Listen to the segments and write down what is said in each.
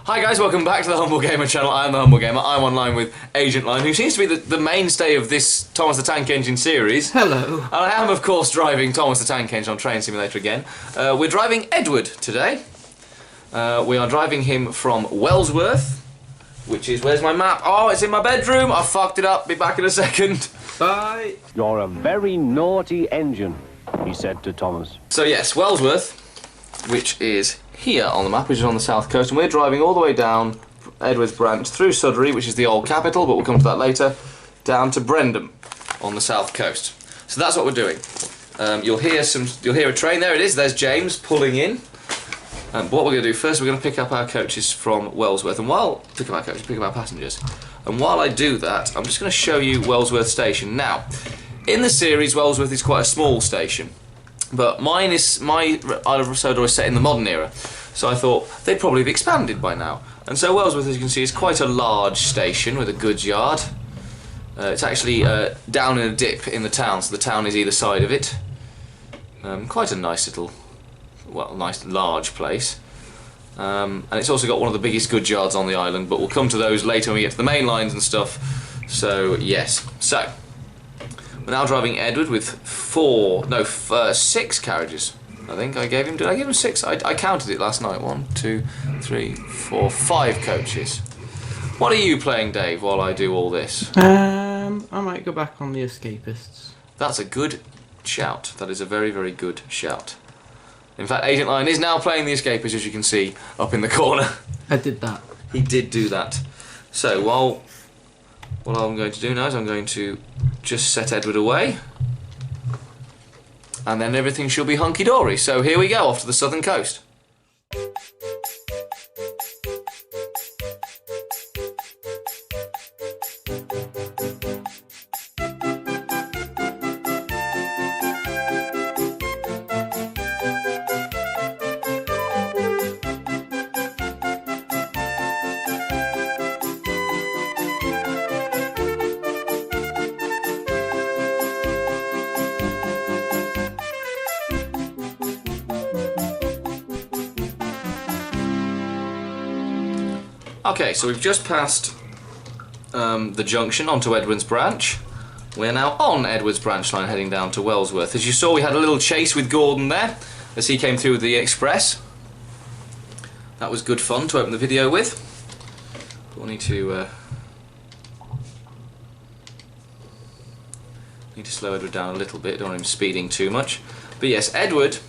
Hi guys, welcome back to the Humble Gamer channel. I'm the Humble Gamer. I'm online with Agent Line, who seems to be the mainstay of this Thomas the Tank Engine series. Hello. And I am, of course, driving Thomas the Tank Engine on Train Simulator again. We're driving Edward today. We are driving him from Wellsworth, which is... Where's my map? Oh, it's in my bedroom. I fucked it up. Be back in a second. Bye. You're a very naughty engine, he said to Thomas. So yes, Wellsworth, which is here on the map, which is on the south coast, and we're driving all the way down Edward's branch through Suddery, which is the old capital, but we'll come to that later, down to Brendam on the south coast. So that's what we're doing. You'll hear a train. There it is. There's James pulling in. What we're going to do first, we're going to pick up our coaches from Wellsworth, and pick up our passengers. And while I do that, I'm just going to show you Wellsworth Station. Now, in the series, Wellsworth is quite a small station. But my Island of Sodor is set in the modern era, so I thought they'd probably have expanded by now. And so Wellsworth, as you can see, is quite a large station with a goods yard. It's actually down in a dip in the town, so the town is either side of it. Quite a nice little, well, nice large place. And it's also got one of the biggest goods yards on the island, but we'll come to those later when we get to the main lines and stuff. So yes, so we're now driving Edward with 6 carriages. I think I gave him. Did I give him 6? I counted it last night. 1, 2, 3, 4, 5 coaches. What are you playing, Dave, while I do all this? I might go back on the Escapists. That's a good shout. That is a very, very good shout. In fact, Agent Lion is now playing the Escapists, as you can see up in the corner. I did that. He did do that. So what I'm going to do now is I'm going to just set Edward away, and then everything should be hunky-dory. So here we go, off to the southern coast. Okay, so we've just passed the junction onto Edward's branch. We're now on Edward's branch line heading down to Wellsworth. As you saw, we had a little chase with Gordon there as he came through with the express. That was good fun to open the video with. But we'll need to slow Edward down a little bit, don't want him speeding too much. But yes, Edward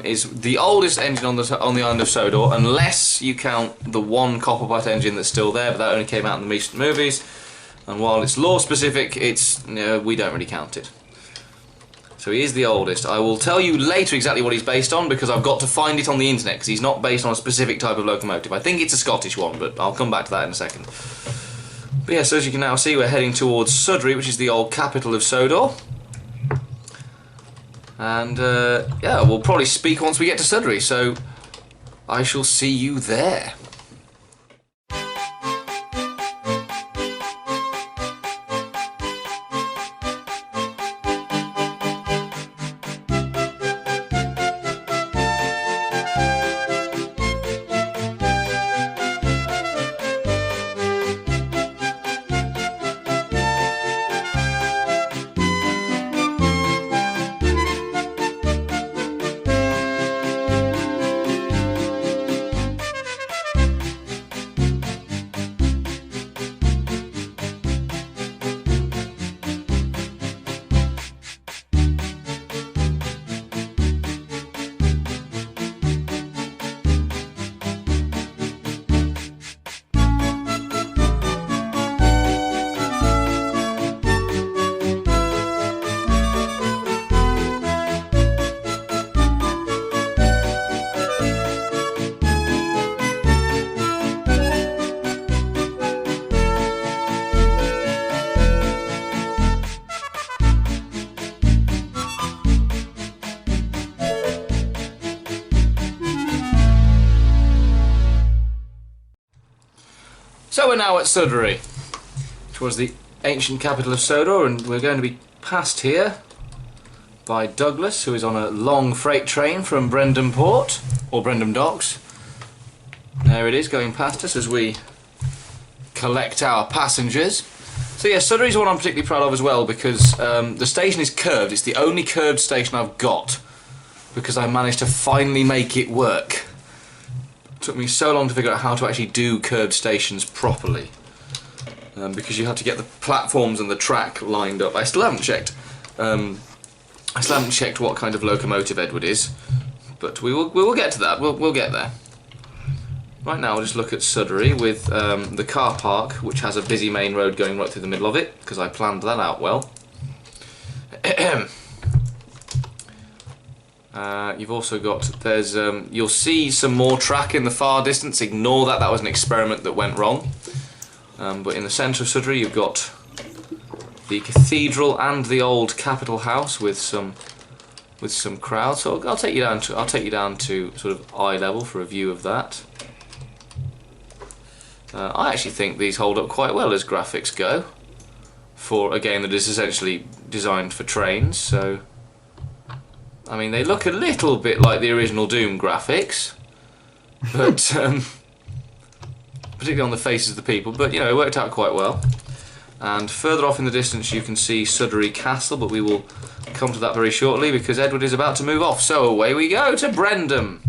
is the oldest engine on the Island of Sodor, unless you count the one copper-pot engine that's still there, but that only came out in the recent movies. And while it's lore-specific, we don't really count it. So he is the oldest. I will tell you later exactly what he's based on, because I've got to find it on the internet, because he's not based on a specific type of locomotive. I think it's a Scottish one, but I'll come back to that in a second. But yeah, so as you can now see, we're heading towards Suddery, which is the old capital of Sodor. And yeah, we'll probably speak once we get to Suddery, so I shall see you there. So we're now at Suddery, which was the ancient capital of Sodor, and we're going to be passed here by Douglas, who is on a long freight train from Brendam Port, or Brendam Docks. There it is, going past us as we collect our passengers. So yeah, Suddery is one I'm particularly proud of as well because the station is curved. It's the only curved station I've got because I managed to finally make it work. It took me so long to figure out how to actually do curved stations properly because you have to get the platforms and the track lined up. I still haven't checked. I still haven't checked what kind of locomotive Edward is, but we will get to that. We'll get there. Right now, we'll just look at Suddery with the car park, which has a busy main road going right through the middle of it, because I planned that out well. You've also got, you'll see some more track in the far distance. Ignore that, that was an experiment that went wrong. But in the centre of Suddery, you've got the cathedral and the old Capitol House with some crowd. So I'll take you down to sort of eye level for a view of that. I actually think these hold up quite well as graphics go for a game that is essentially designed for trains. So I mean, they look a little bit like the original Doom graphics, but particularly on the faces of the people. But you know, it worked out quite well. And further off in the distance you can see Suddery Castle, but we will come to that very shortly because Edward is about to move off. So away we go to Brendam.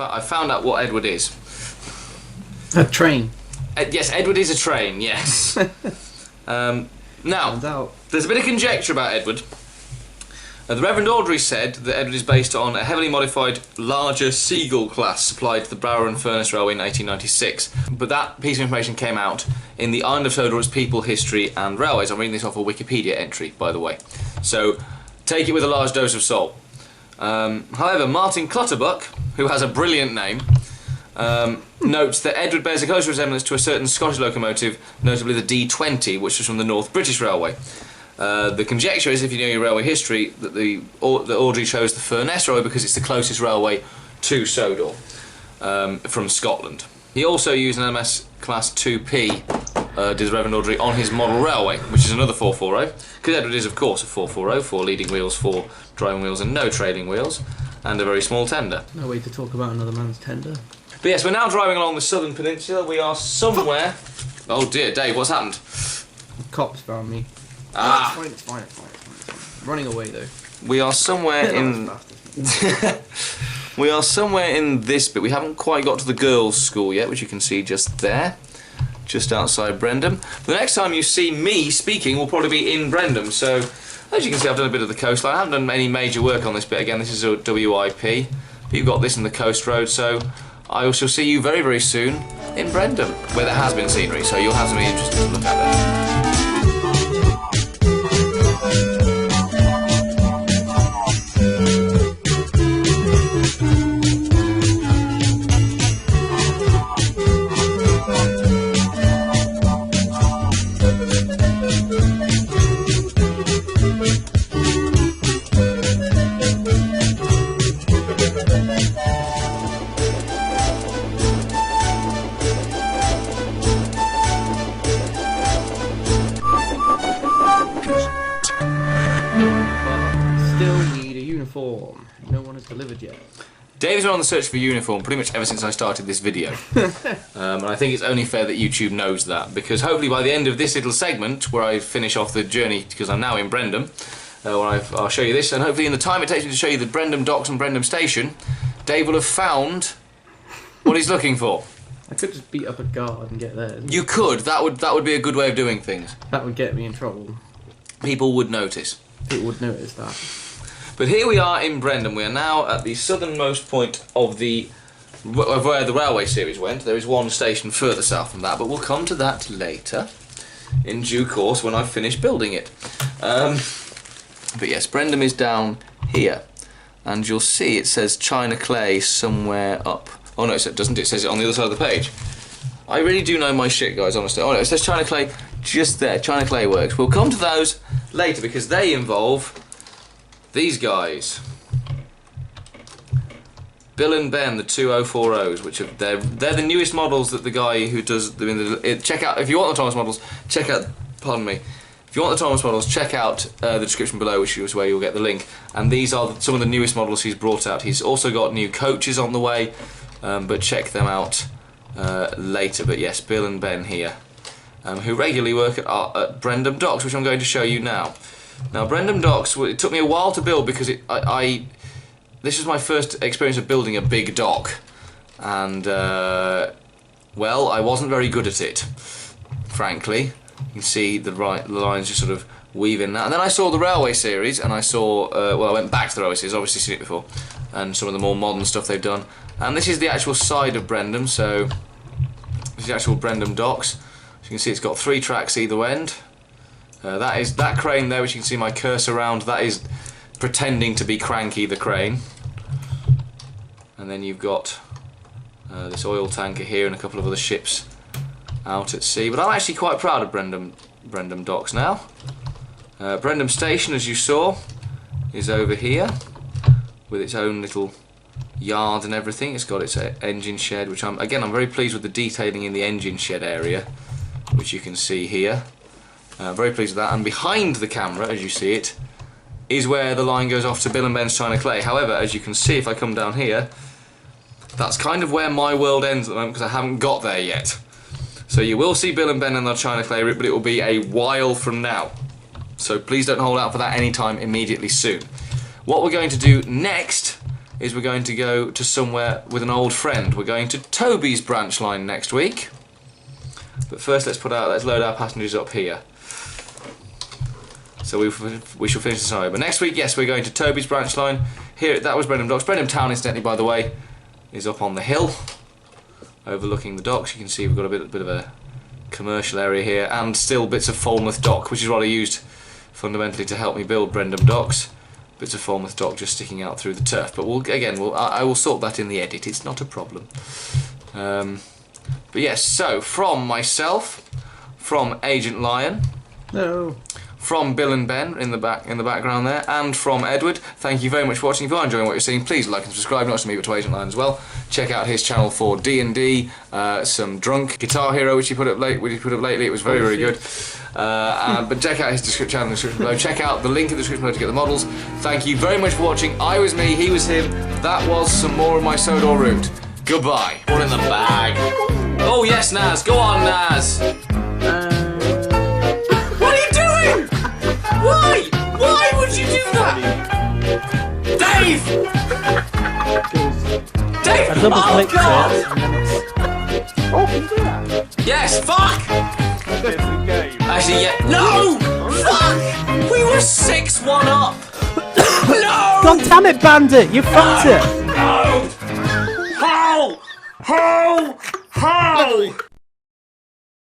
I found out what Edward is. A train. Yes, Edward is a train, yes. Now, there's a bit of conjecture about Edward. The Reverend Awdry said that Edward is based on a heavily modified, larger Seagull class supplied to the Brower and Furnace Railway in 1896. But that piece of information came out in the Island of Sodor, its people, history and railways. I'm reading this off a Wikipedia entry, by the way. So, take it with a large dose of salt. However, Martin Clutterbuck, who has a brilliant name, notes that Edward bears a close resemblance to a certain Scottish locomotive, notably the D20, which was from the North British Railway. The conjecture is, if you know your railway history, that Awdry chose the Furness Railway because it's the closest railway to Sodor from Scotland. He also used an MS Class 2P, did Reverend Awdry, on his model railway, which is another 440, because Edward is of course a 440, 4 leading wheels, 4 driving wheels and no trailing wheels, and a very small tender. No way to talk about another man's tender. But yes, we're now driving along the southern peninsula. We are somewhere... Oh dear, Dave, what's happened? The cops found me. Ah! It's fine. Running away though. We are somewhere in... We are somewhere in this bit. We haven't quite got to the girls' school yet, which you can see just there, just outside Brendam. The next time you see me speaking will probably be in Brendam. So, as you can see, I've done a bit of the coastline. I haven't done any major work on this bit. Again, this is a WIP. But you've got this in the coast road, so I shall see you very, very soon in Brendam, where there has been scenery, so you'll have something interesting to look at there. No one has delivered yet. Dave's been on the search for a uniform pretty much ever since I started this video. And I think it's only fair that YouTube knows that, because hopefully by the end of this little segment, where I finish off the journey, because I'm now in Brendam, I'll show you this, and hopefully in the time it takes me to show you the Brendam docks and Brendam station, Dave will have found what he's looking for. I could just beat up a guard and get there. You could. That would be a good way of doing things. That would get me in trouble. People would notice. People would notice that. But here we are in Brendam. We are now at the southernmost point of where the railway series went. There is one station further south from that, but we'll come to that later. in due course when I've finished building it. But yes, Brendam is down here, and you'll see it says China Clay somewhere up. Oh no, it doesn't. It says it on the other side of the page. I really do know my shit, guys, honestly. Oh no, it says China Clay just there. China Clay Works. We'll come to those later because they involve these guys. Bill and Ben, the 2040s, which are they're the newest models that the guy who does check out. If you want the Thomas models, check out. Pardon me. If you want the Thomas models, check out the description below, which is where you'll get the link. And these are some of the newest models he's brought out. He's also got new coaches on the way, but check them out later. But yes, Bill and Ben here, who regularly work at Brendam Docks, which I'm going to show you now. Now, Brendam Docks, it took me a while to build because this was my first experience of building a big dock, and well, I wasn't very good at it, frankly. You can see the lines just sort of weave in that. And then I saw the Railway series, and I saw, well, I went back to the Railway series, obviously seen it before, and some of the more modern stuff they've done. And this is the actual side of Brendam, so this is the actual Brendam Docks. So you can see it's got 3 tracks either end. That is that crane there, which you can see my cursor around, that is pretending to be Cranky the crane. And then you've got this oil tanker here and a couple of other ships out at sea. But I'm actually quite proud of Brendam Docks now. Brendam Station, as you saw, is over here with its own little yard and everything. It's got its engine shed, which I'm very pleased with the detailing in the engine shed area, which you can see here. Very pleased with that. And behind the camera, as you see it, is where the line goes off to Bill and Ben's China Clay. However, as you can see, if I come down here, that's kind of where my world ends at the moment because I haven't got there yet. So you will see Bill and Ben and their China Clay route, but it will be a while from now. So please don't hold out for that anytime immediately soon. What we're going to do next is we're going to go to somewhere with an old friend. We're going to Toby's branch line next week. But first let's load our passengers up here. So we shall finish the scenario. But next week, yes, we're going to Toby's branch line. Here, that was Brendam Docks. Brendam Town, incidentally, by the way, is up on the hill, overlooking the docks. You can see we've got a bit of a commercial area here, and still bits of Falmouth Dock, which is what I used fundamentally to help me build Brendam Docks. Bits of Falmouth Dock just sticking out through the turf. But I will sort that in the edit. It's not a problem. But yes, so from myself, from Agent Lion. No. From Bill and Ben in the background there, and from Edward, thank you very much for watching. If you are enjoying what you're seeing, please like and subscribe, not just to me but to Agent Lion as well. Check out his channel for D&D, some Drunk Guitar Hero which he put up lately. It was very, very good. But check out his channel in the description below. Check out the link in the description below to get the models. Thank you very much for watching. I was me, he was him. That was some more of my Sodor route. Goodbye. All in the bag. Oh yes, Naz. Go on, Naz. Why? Why would you do that? Dave! Dave! I double-clicked God! Oh, can you do that? Yes, fuck! Actually, yeah. No! Fuck! We were 6-1 up! No! God damn it, Bandit! You fucked it! No! How?